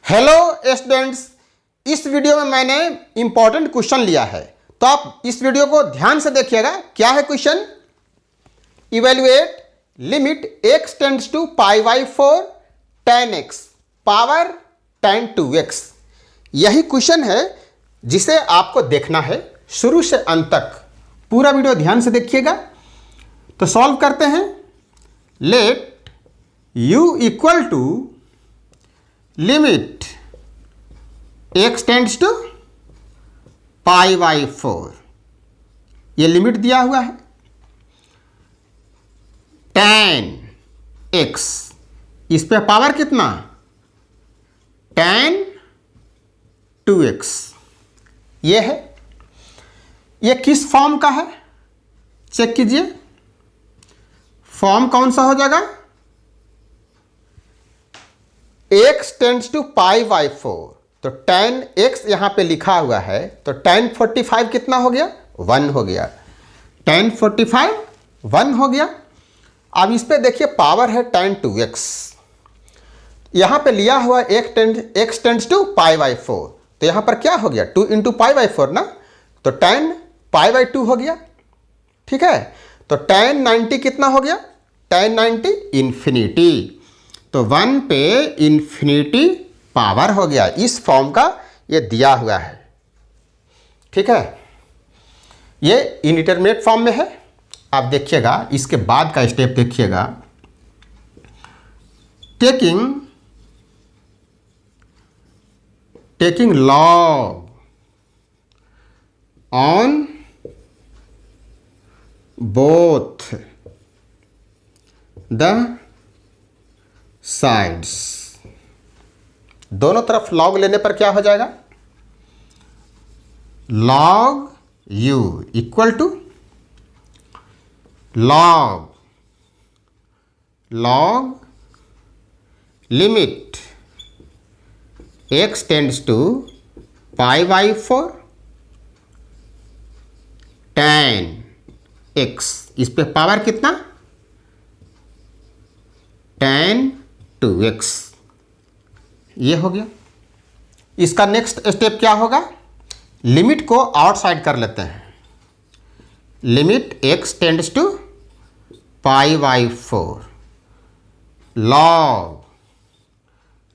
Hello students, इस video में मैंने इंपॉर्टेंट क्वेश्चन लिया है, तो आप इस वीडियो को ध्यान से देखिएगा। क्या है question? Evaluate limit x tends to pi by 4 tan x power tan 2x। यही क्वेश्चन है जिसे आपको देखना है शुरू से अंत तक। पूरा वीडियो ध्यान से देखिएगा। तो सॉल्व करते हैं। Let u equal to limit x tends to pi by 4, ये लिमिट दिया हुआ है। tan x, इस पे पावर कितना? tan 2x। ये है, ये किस फॉर्म का है? चेक कीजिए, फॉर्म कौन सा हो जाएगा? x tends to pi by 4, तो tan x यहां पे लिखा हुआ है, तो tan 45 कितना हो गया? 1 हो गया। tan 45 1 हो गया। अब इस पे देखिए पावर है tan 2x, यहां पे लिया हुआ x tends to pi by 4, तो यहां पर क्या हो गया? 2 इंटू पाई बाई 4 ना, तो tan पाई बाई 2 हो गया। ठीक है, तो tan 90 कितना हो गया? tan 90 इन्फिनिटी, तो 1 पे इन्फिनिटी पावर हो गया। इस फॉर्म का ये दिया हुआ है। ठीक है, ये इनडिटरमिनेट फॉर्म में है। आप देखिएगा, इसके बाद का स्टेप देखिएगा। Taking log on both the sides, दोनों तरफ लॉग लेने पर क्या हो जाएगा? Log u equal to log limit x tends to pi by 4 tan x, इस पे पावर कितना? tan 2x। ये हो गया। इसका नेक्स्ट स्टेप क्या होगा? लिमिट को आउटसाइड कर लेते हैं। Limit x tends to pi by 4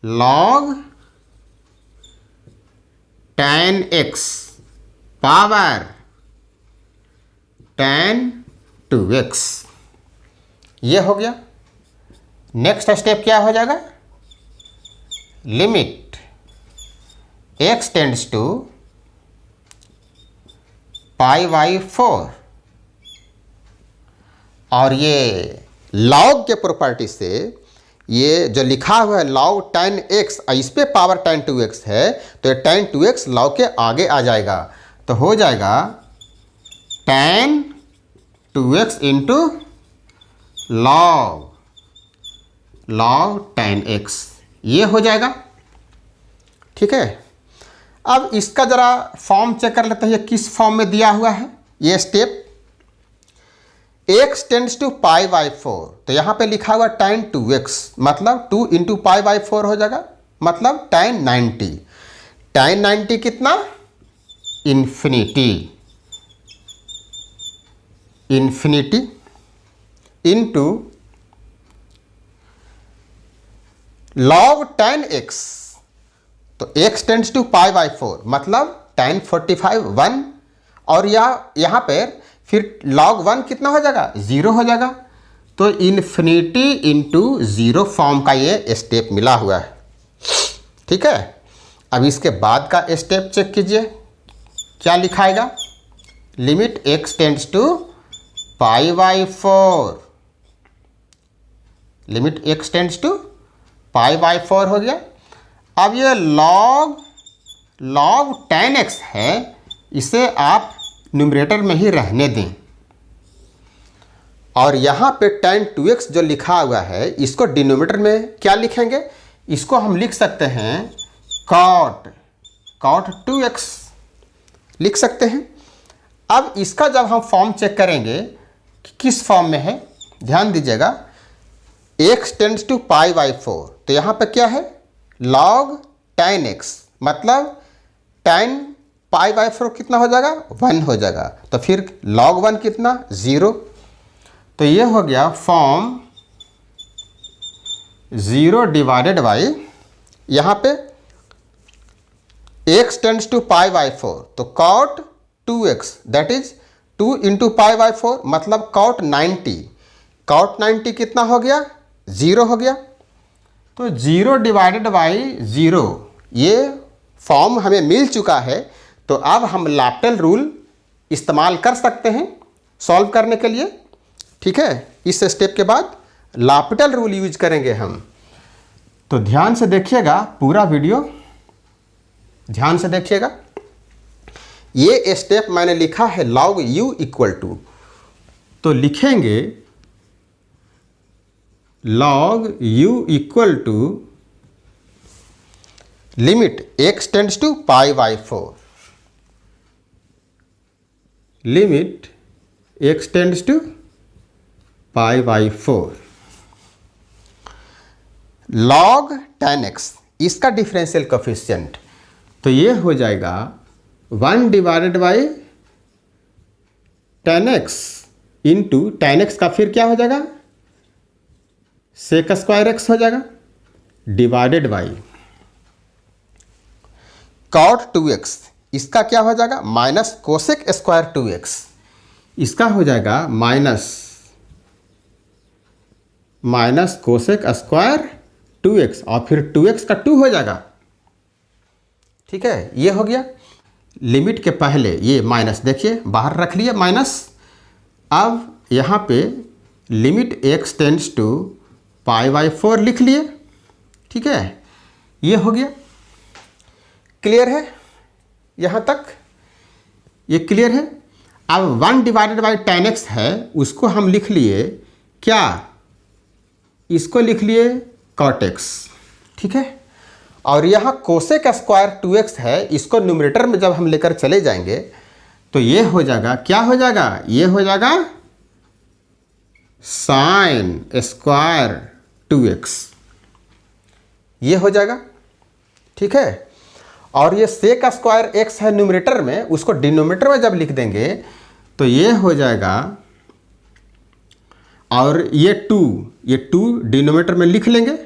log tan x power tan 2x। ये हो गया। नेक्स्ट स्टेप क्या हो जाएगा? Limit x tends to pi by 4, और ये लॉग के प्रॉपर्टी से ये जो लिखा हुआ है लॉग tan x, इस पे पावर tan 2x है, तो ये tan 2x लॉग के आगे आ जाएगा, तो हो जाएगा tan 2x into log tan x, ये हो जाएगा। ठीक है, अब इसका जरा फॉर्म चेक कर लेते हैं, ये किस फॉर्म में दिया हुआ है। ये step x tends to pi by 4, तो यहां पे लिखा हुआ tan 2x, मतलब 2 इंटू पाई बाई 4 हो जाएगा, मतलब tan 90। tan 90 कितना? Infinity into log tan x, तो x tends to pi by 4, मतलब tan 45 1, और यहाँ पर फिर log 1 कितना हो जाएगा? 0 हो जाएगा। तो इन्फिनिटी इंटू 0 फॉर्म का ये स्टेप मिला हुआ है। ठीक है, अब इसके बाद का स्टेप चेक कीजिए, क्या लिखाएगा? Limit x tends to pi by 4, limit x tends to pi by 4 हो गया। अब ये log tan x है, इसे आप न्यूमरेटर में ही रहने दें, और यहाँ पे tan 2x जो लिखा हुआ है, इसको डिनोमिनेटर में क्या लिखेंगे? इसको हम लिख सकते हैं cot 2x लिख सकते हैं। अब इसका जब हम फॉर्म चेक करेंगे कि किस फॉर्म में है, ध्यान दीजिएगा। x tends to pi by 4, तो यहाँ पे क्या है? log tan x, मतलब tan π/4 कितना हो जाएगा 1 हो जाएगा। तो फिर log 1 कितना 0। तो ये हो गया फॉर्म 0 डिवाइडेड बाई, यहाँ पे x टेंड्स टू π/4, तो cot 2x that is 2 into π/4 मतलब cot 90। cot 90 कितना हो गया 0 हो गया। तो 0 डिवाइडेड बाई 0 ये फॉर्म हमें मिल चुका है। तो अब हम लैप्टल रूल इस्तेमाल कर सकते हैं सॉल्व करने के लिए। ठीक है, इस स्टेप के बाद लैप्टल रूल यूज करेंगे हम। तो ध्यान से देखिएगा, पूरा वीडियो ध्यान से देखिएगा। ये स्टेप मैंने लिखा है log u इक्वल टू, तो लिखेंगे log u equal to limit x tends to π/4, limit x tends to π/4 log tan x, इसका डिफरेंशियल कोफिशिएंट, तो ये हो जाएगा 1 divided by tan x into tan x का फिर क्या हो जाएगा sec स्क्वायर x हो जाएगा डिवाइडेड बाई cot 2x, इसका क्या हो जाएगा माइनस कोसेक स्क्वायर 2x, इसका हो जाएगा माइनस कोसेक स्क्वायर 2x और फिर 2x का 2 हो जाएगा। ठीक है, ये हो गया। लिमिट के पहले ये माइनस देखिए बाहर रख लिया माइनस। अब यहाँ पे लिमिट x टेंड्स टू π/4 लिख लिए। ठीक है, ये हो गया। क्लियर है यहाँ तक, ये क्लियर है। अब 1 डिवाइडेड बाई tan x है, उसको हम लिख लिए क्या, इसको लिख लिए cot x। ठीक है, और यहाँ कोसेक स्क्वायर 2x है, इसको न्यूमरेटर में जब हम लेकर चले जाएंगे तो ये हो जाएगा, क्या हो जाएगा, ये हो जाएगा साइन स्क्वायर 2x, ये हो जाएगा। ठीक है, और ये सेक स्क्वायर x है न्यूमरेटर में, उसको डिनोमिनेटर में जब लिख देंगे तो ये हो जाएगा, और ये 2 डिनोमिनेटर में लिख लेंगे,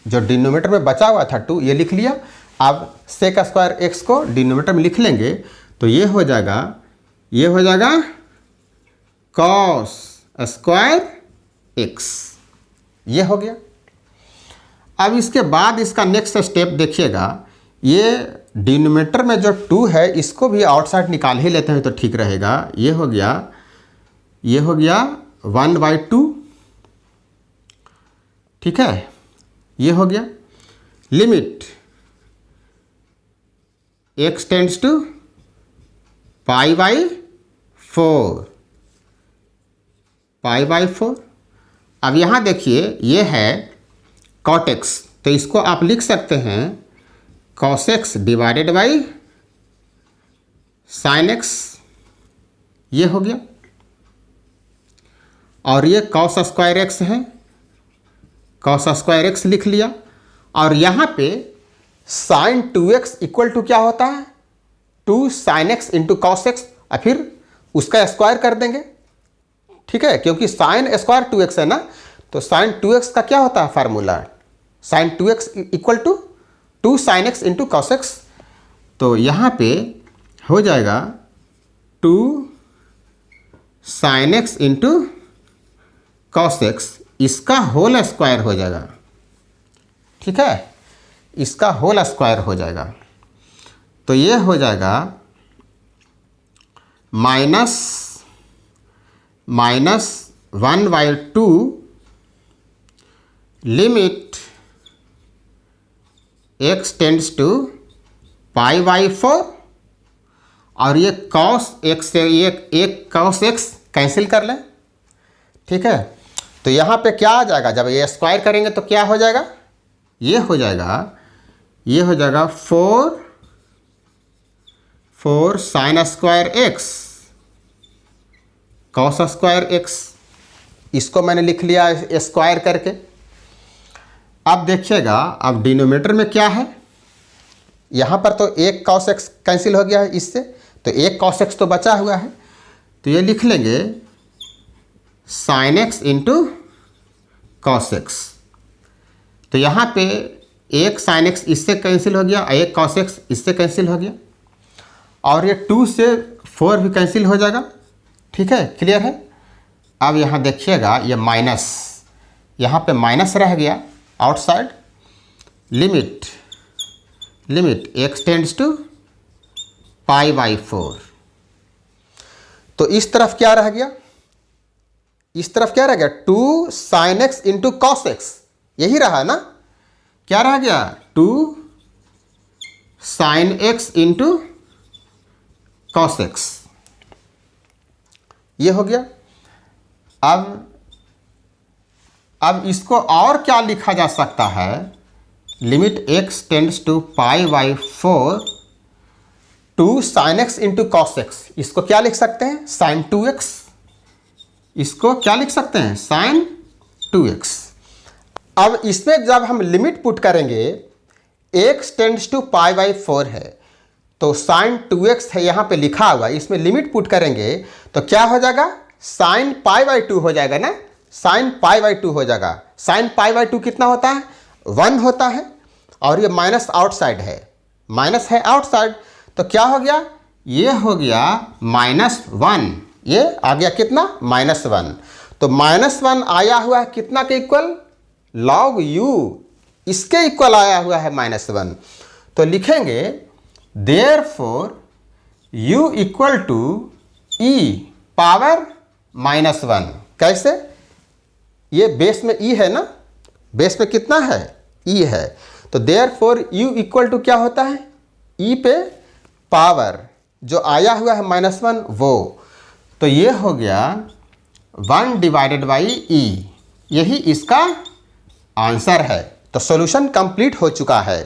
जो डिनोमिनेटर में बचा हुआ था 2 ये लिख लिया। अब सेक स्क्वायर x को डिनोमिनेटर में लिख लेंगे तो ये हो जाएगा कॉस स्क्वायर x, ये हो गया। अब इसके बाद इसका नेक्स्ट स्टेप देखिएगा, ये डिनोमिनेटर में जो 2 है इसको भी आउटसाइड निकाल ही लेते हैं तो ठीक रहेगा। ये हो गया 1/2। ठीक है, ये हो गया। Limit x tends to π/4। अब यहाँ देखिए ये है cot x, तो इसको आप लिख सकते हैं cos x divided by sin x, ये हो गया। और ये cos स्क्वायर x है, cos स्क्वायर x लिख लिया। और यहाँ पे sin 2x इक्वल टू क्या होता है 2 sin x into cos x, और फिर उसका स्क्वायर कर देंगे। ठीक है, क्योंकि sin स्क्वायर 2x है ना, तो sin 2x का क्या होता है formula, sin 2x equal to 2 sin x into cos x। तो यहाँ पे हो जाएगा 2 sin x into cos x, इसका होल स्क्वायर हो जाएगा। ठीक है, इसका होल स्क्वायर हो जाएगा। तो ये हो जाएगा minus 1/2 limit x tends to π/4, और ये cos x से एक cos x कैंसिल कर लें। ठीक है, तो यहाँ पे क्या आ जाएगा, जब ये स्क्वायर करेंगे तो क्या हो जाएगा, ये हो जाएगा 4 sin square x cos square x, इसको मैंने लिख लिया स्क्वायर करके। अब देखिएगा, अब डिनोमिनेटर में क्या है, यहाँ पर तो एक cos x कैंसिल हो गया है इससे, तो एक cos x तो बचा हुआ है, तो ये लिख लेंगे sin x into cos x। तो यहाँ पे एक sin x इससे कैंसिल हो गया, एक cos x इससे कैंसिल हो गया, और ये 2 से 4 भी कैंसिल हो जाएगा। ठीक है, क्लियर है। अब यहाँ देखिएगा ये माइनस, यहाँ पे माइनस रह गया outside, limit x tends to π/4। तो इस तरफ क्या रह गया, इस तरफ क्या रह गया 2 sin x into cos x, यही रहा ना, क्या रह गया 2 sin x into cos x, ये हो गया। अब इसको और क्या लिखा जा सकता है, limit x tends to π/4 2 sin x into cos x, इसको क्या लिख सकते हैं sin 2x, इसको क्या लिख सकते हैं sin 2x। अब इसमें जब हम लिमिट पुट करेंगे x टेंड्स टू π/4 है, तो sin 2x है यहाँ पे लिखा हुआ, इसमें लिमिट पुट करेंगे तो क्या हो जाएगा sin π/2 हो जाएगा ना, sin π/2 हो जाएगा। sin π/2 कितना होता है 1 होता है, और ये माइनस आउटसाइड है, माइनस है आउटसाइड, तो क्या हो गया ये हो गया -1, ये आ गया कितना -1। तो -1 आया हुआ है कितना के इक्वल log u, इसके इक्वल आया हुआ है -1। तो लिखेंगे therefore u equal to e power -1। कैसे, ये बेस में e है ना, बेस में कितना है e है, तो therefore u इक्वल टू क्या होता है e पे पावर जो आया हुआ है -1 वो, तो ये हो गया 1/e, यही इसका आंसर है। तो सॉल्यूशन कंप्लीट हो चुका है।